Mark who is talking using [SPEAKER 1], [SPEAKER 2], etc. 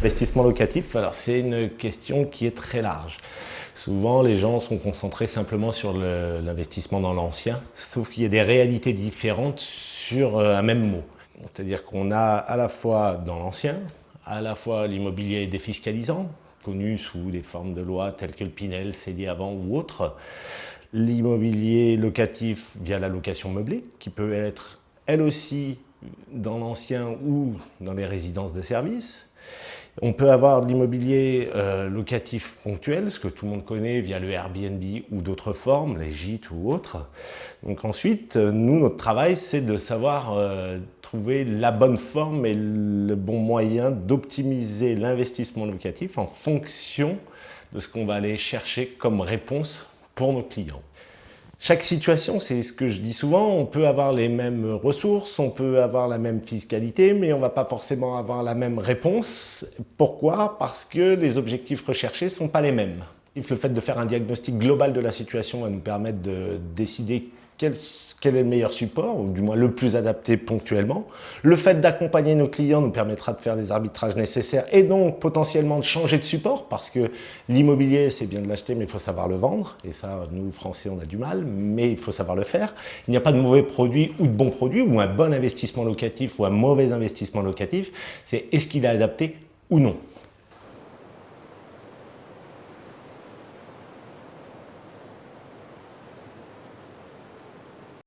[SPEAKER 1] Investissement locatif, alors c'est une question qui est très large. Souvent, les gens sont concentrés simplement sur l'investissement dans l'ancien, sauf qu'il y a des réalités différentes sur un même mot. C'est-à-dire qu'on a à la fois dans l'ancien, à la fois l'immobilier défiscalisant, connu sous des formes de loi telles que le Pinel, cédé avant ou autre, l'immobilier locatif via la location meublée, qui peut être elle aussi dans l'ancien ou dans les résidences de services. On peut avoir de l'immobilier locatif ponctuel, ce que tout le monde connaît via le Airbnb ou d'autres formes, les gîtes ou autres. Donc ensuite, nous, notre travail, c'est de savoir trouver la bonne forme et le bon moyen d'optimiser l'investissement locatif en fonction de ce qu'on va aller chercher comme réponse pour nos clients. Chaque situation, c'est ce que je dis souvent, on peut avoir les mêmes ressources, on peut avoir la même fiscalité, mais on ne va pas forcément avoir la même réponse. Pourquoi? Parce que les objectifs recherchés ne sont pas les mêmes. Le fait de faire un diagnostic global de la situation va nous permettre de décider quel est le meilleur support, ou du moins le plus adapté ponctuellement. Le fait d'accompagner nos clients nous permettra de faire des arbitrages nécessaires et donc potentiellement de changer de support, parce que l'immobilier, c'est bien de l'acheter, mais il faut savoir le vendre. Et ça, nous, Français, on a du mal, mais il faut savoir le faire. Il n'y a pas de mauvais produit ou de bon produit, ou un bon investissement locatif ou un mauvais investissement locatif. C'est est-ce qu'il est adapté ou non.